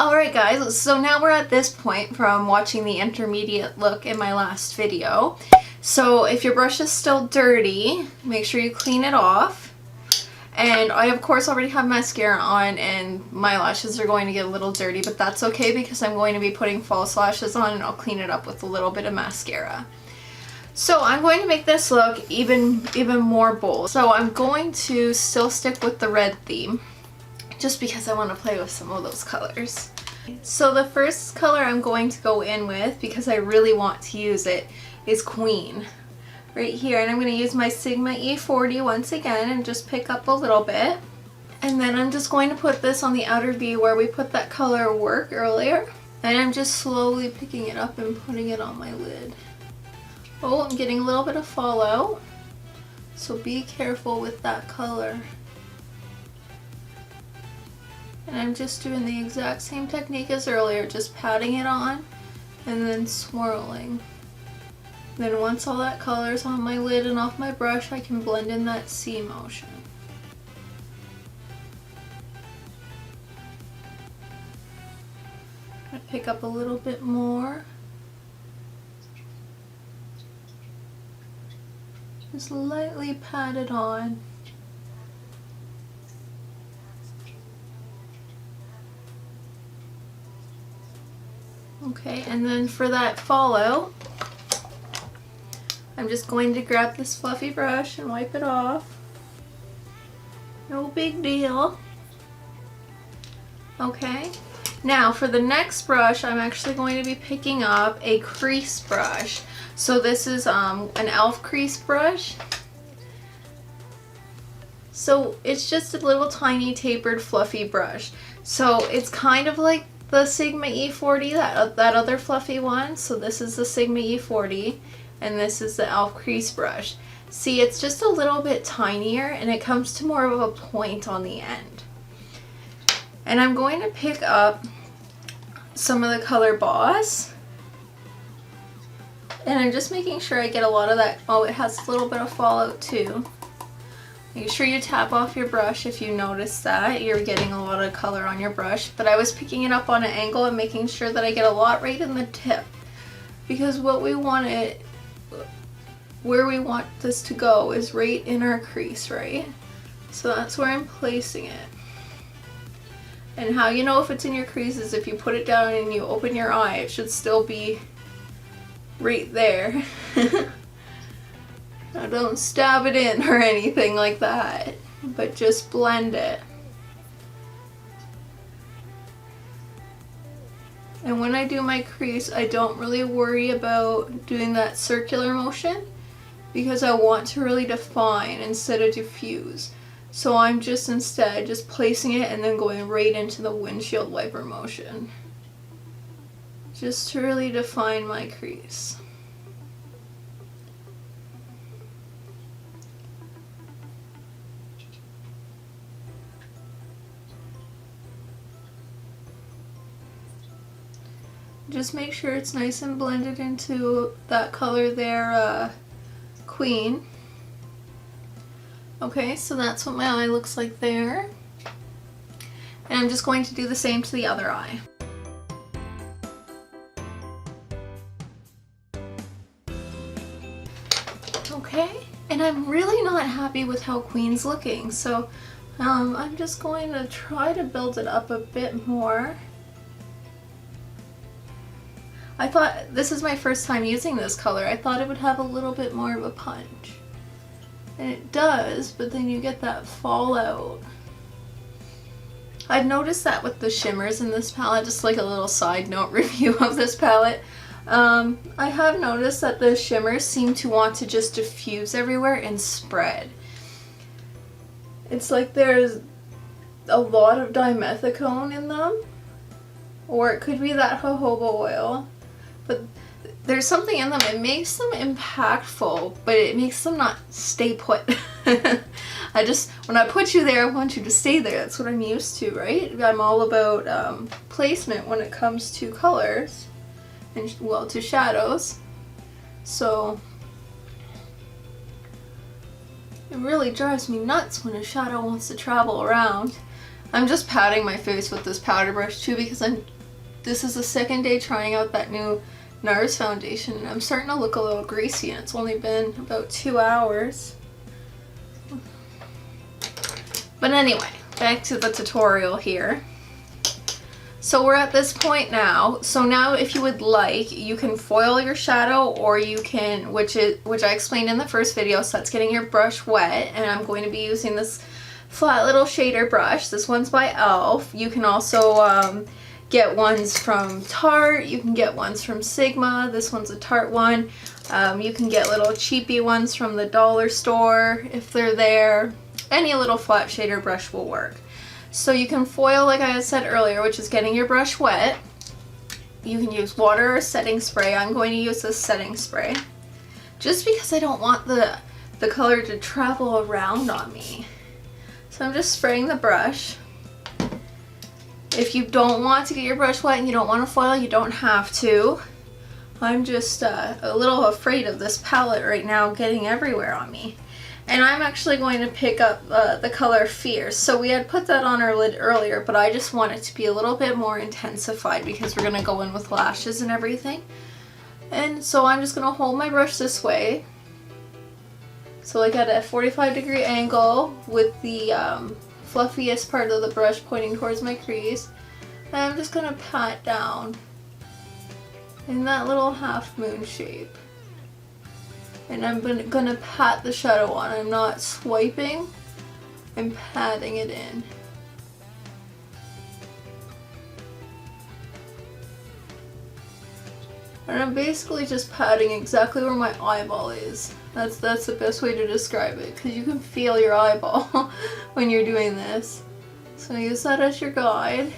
Alright guys, so now we're at this point from watching the intermediate look in my last video. So if your brush is still dirty, make sure you clean it off. And I of course already have mascara on and my lashes are going to get a little dirty, but that's okay because I'm going to be putting false lashes on and I'll clean it up with a little bit of mascara. So I'm going to make this look even more bold. So I'm going to still stick with the red theme, just because I want to play with some of those colors. So the first color I'm going to go in with, because I really want to use it, is Queen. Right here, and I'm going to use my Sigma E40 once again and just pick up a little bit. And then I'm just going to put this on the outer V where we put that color Work earlier. And I'm just slowly picking it up and putting it on my lid. Oh, I'm getting a little bit of fallout, so be careful with that color. And I'm just doing the exact same technique as earlier, just patting it on and then swirling. Then once all that color is on my lid and off my brush, I can blend in that C motion. I pick up a little bit more. Just lightly pat it on. Okay, and then for that fallout, I'm just going to grab this fluffy brush and wipe it off. No big deal. Okay, now for the next brush, I'm actually going to be picking up a crease brush. So this is an e.l.f. crease brush. So it's just a little tiny tapered fluffy brush. So it's kind of like the Sigma E40, that other fluffy one. So this is the Sigma E40 and this is the e.l.f. crease brush. See, it's just a little bit tinier and it comes to more of a point on the end. And I'm going to pick up some of the color Voss. And I'm just making sure I get a lot of that. Oh, it has a little bit of fallout too. Make sure you tap off your brush if you notice that you're getting a lot of color on your brush. But I was picking it up on an angle and making sure that I get a lot right in the tip. Because what we want it, where we want this to go is right in our crease, right? So that's where I'm placing it. And how you know if it's in your crease is if you put it down and you open your eye, it should still be right there. Now don't stab it in or anything like that, but just blend it. And when I do my crease, I don't really worry about doing that circular motion because I want to really define instead of diffuse. So I'm just instead just placing it and then going right into the windshield wiper motion, just to really define my crease. Just make sure it's nice and blended into that color there, Queen. Okay, so that's what my eye looks like there. And I'm just going to do the same to the other eye. Okay, and I'm really not happy with how Queen's looking, so I'm just going to try to build it up a bit more. I thought, this is my first time using this color, I thought it would have a little bit more of a punch. And it does, but then you get that fallout. I've noticed that with the shimmers in this palette, just like a little side note review of this palette. I have noticed that the shimmers seem to want to just diffuse everywhere and spread. It's like there's a lot of dimethicone in them, or it could be that jojoba oil. But there's something in them, it makes them impactful, but it makes them not stay put. When I put you there, I want you to stay there. That's what I'm used to, right? I'm all about placement when it comes to colors, and well, to shadows. So it really drives me nuts when a shadow wants to travel around. I'm just patting my face with this powder brush too because I'm This is the second day trying out that new NARS foundation, and I'm starting to look a little greasy, and it's only been about 2 hours. But anyway, back to the tutorial here. So we're at this point now. So now if you would like, you can foil your shadow, or you can, which I explained in the first video, so that's getting your brush wet, and I'm going to be using this flat little shader brush. This one's by e.l.f. You can also get ones from Tarte, you can get ones from Sigma. This one's a Tarte one. You can get little cheapy ones from the dollar store if they're there. Any little flat shader brush will work. So you can foil, like I had said earlier, which is getting your brush wet. You can use water or setting spray. I'm going to use this setting spray just because I don't want the color to travel around on me. So I'm just spraying the brush. If you don't want to get your brush wet and you don't want to foil, you don't have to. I'm just a little afraid of this palette right now getting everywhere on me. And I'm actually going to pick up the color Fierce. So we had put that on our lid earlier, but I just want it to be a little bit more intensified because we're going to go in with lashes and everything. And so I'm just going to hold my brush this way. So like at a 45-degree angle with the fluffiest part of the brush pointing towards my crease. And I'm just going to pat down in that little half moon shape. And I'm gonna pat the shadow on. I'm not swiping, I'm patting it in. And I'm basically just patting exactly where my eyeball is. That's the best way to describe it, because you can feel your eyeball when you're doing this. So use that as your guide.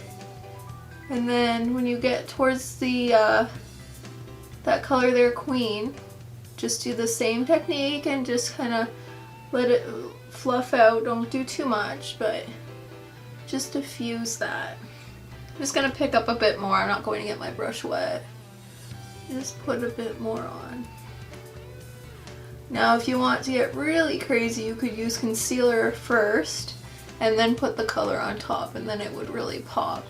And then when you get towards the that color there, Queen, just do the same technique and just kind of let it fluff out. Don't do too much, but just diffuse that. I'm just going to pick up a bit more. I'm not going to get my brush wet. Just put a bit more on. Now if you want to get really crazy, you could use concealer first and then put the color on top, and then it would really pop.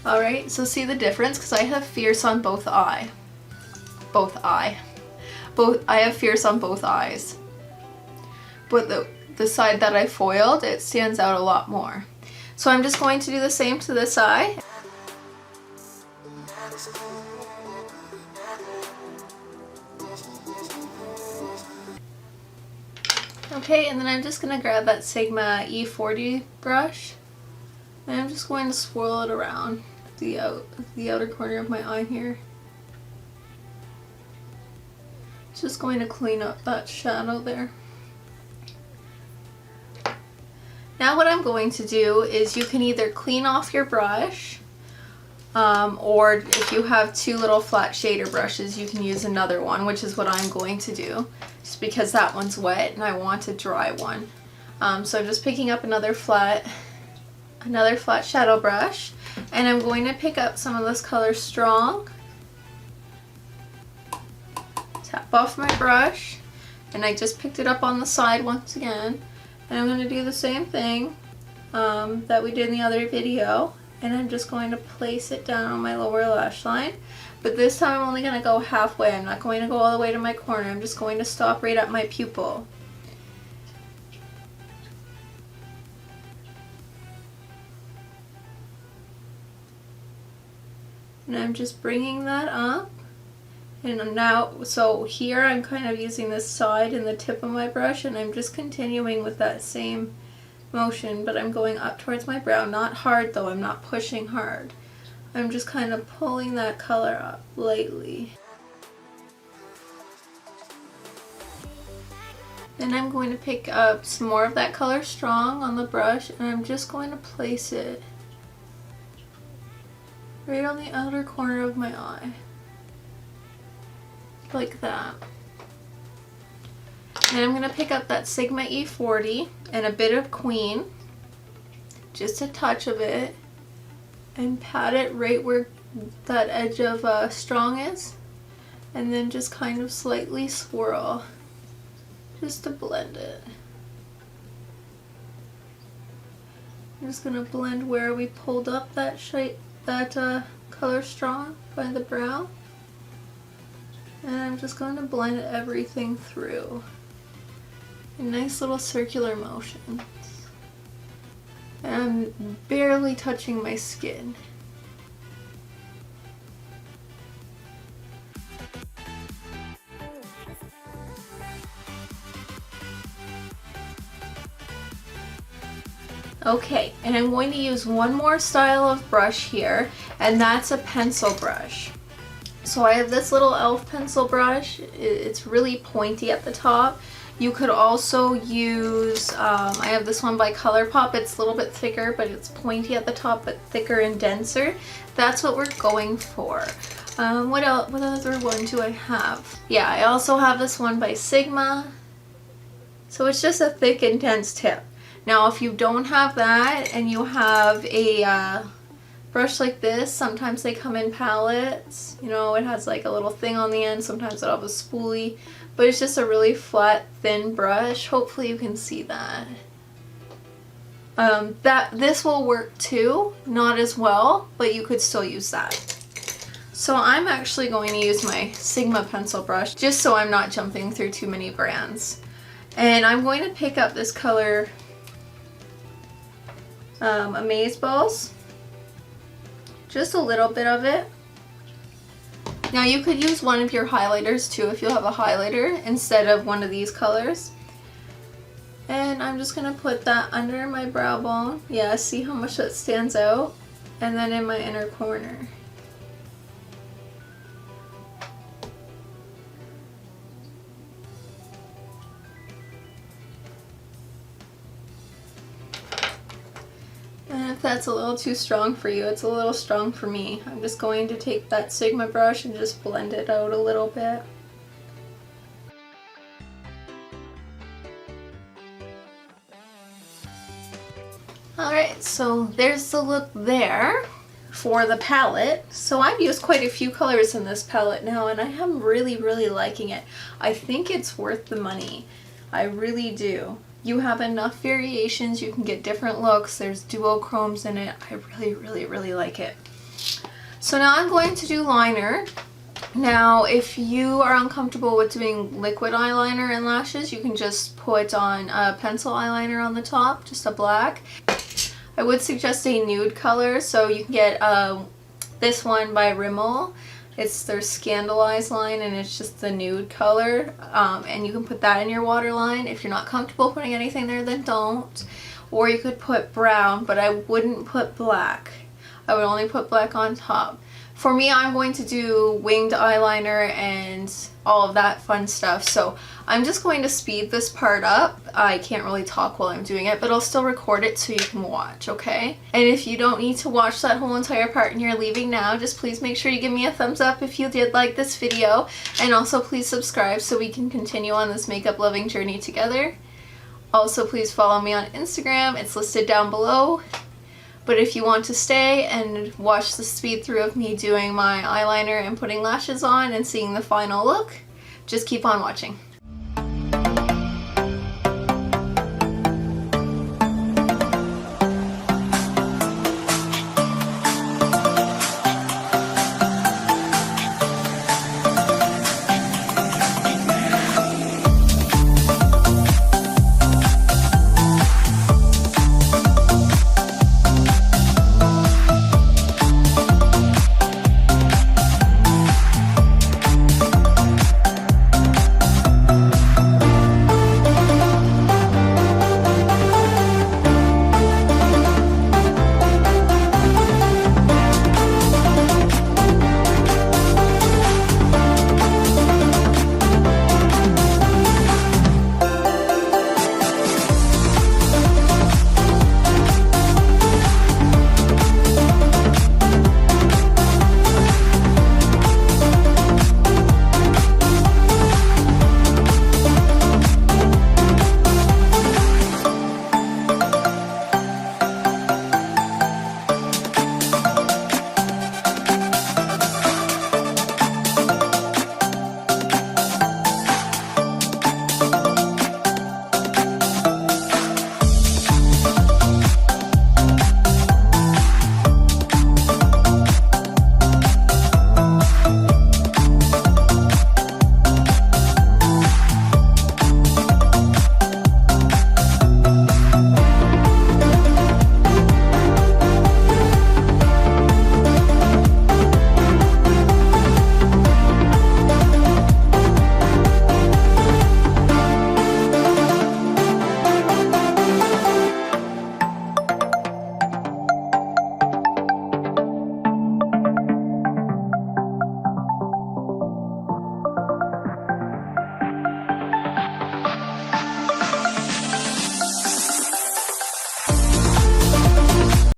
Alright, so see the difference? Because I have Fierce on both eye. I have Fierce on both eyes. But the side that I foiled, it stands out a lot more. So I'm just going to do the same to this eye. Okay, and then I'm just going to grab that Sigma E40 brush. And I'm just going to swirl it around the outer corner of my eye here. Just going to clean up that shadow there. Now what I'm going to do is you can either clean off your brush, or if you have two little flat shader brushes, you can use another one, which is what I'm going to do, just because that one's wet and I want a dry one. So I'm just picking up another flat shadow brush, and I'm going to pick up some of this color Strong, tap off my brush, and I just picked it up on the side once again, and I'm going to do the same thing that we did in the other video, and I'm just going to place it down on my lower lash line. But this time I'm only going to go halfway. I'm not going to go all the way to my corner. I'm just going to stop right at my pupil. And I'm just bringing that up. And now, so here I'm kind of using this side and the tip of my brush, and I'm just continuing with that same motion, but I'm going up towards my brow. Not hard though, I'm not pushing hard. I'm just kind of pulling that color up lightly. Then I'm going to pick up some more of that color Strong on the brush, and I'm just going to place it right on the outer corner of my eye. Like that. And I'm going to pick up that Sigma E40 and a bit of Queen, just a touch of it, and pat it right where that edge of Strong is, and then just kind of slightly swirl just to blend it. I'm just gonna blend where we pulled up that color strong by the brow. And I'm just going to blend everything through in nice little circular motions. And I'm barely touching my skin. Okay, and I'm going to use one more style of brush here, and that's a pencil brush. So I have this little e.l.f. pencil brush. It's really pointy at the top. You could also use, I have this one by ColourPop. It's a little bit thicker, but it's pointy at the top, but thicker and denser. That's what we're going for. What other one do I have? Yeah, I also have this one by Sigma. So it's just a thick, intense tip. Now, if you don't have that and you have a brush like this, sometimes they come in palettes. You know, it has like a little thing on the end. Sometimes it'll have a spoolie. But it's just a really flat, thin brush. Hopefully you can see that. This will work too. Not as well, but you could still use that. So I'm actually going to use my Sigma pencil brush just so I'm not jumping through too many brands. And I'm going to pick up this color Amaze Balls. Just a little bit of it. Now you could use one of your highlighters too if you have a highlighter instead of one of these colors. And I'm just going to put that under my brow bone. Yeah, see how much that stands out? And then in my inner corner. And if that's a little too strong for you, it's a little strong for me. I'm just going to take that Sigma brush and just blend it out a little bit. Alright, so there's the look there for the palette. So I've used quite a few colors in this palette now, and I am really liking it. I think it's worth the money. I really do. You have enough variations, you can get different looks, there's duochromes in it. I really like it. So now I'm going to do liner. Now if you are uncomfortable with doing liquid eyeliner and lashes, you can just put on a pencil eyeliner on the top, just a black. I would suggest a nude color, so you can get this one by Rimmel. It's their Scandalized line, and it's just the nude color, and you can put that in your waterline. If you're not comfortable putting anything there, then don't. Or you could put brown, but I wouldn't put black. I would only put black on top. For me, I'm going to do winged eyeliner and all of that fun stuff, so I'm just going to speed this part up. I can't really talk while I'm doing it, but I'll still record it so you can watch, okay? And if you don't need to watch that whole entire part and you're leaving now, just please make sure you give me a thumbs up if you did like this video, and also please subscribe so we can continue on this makeup loving journey together. Also, please follow me on Instagram. It's listed down below. But if you want to stay and watch the speed through of me doing my eyeliner and putting lashes on and seeing the final look, just keep on watching.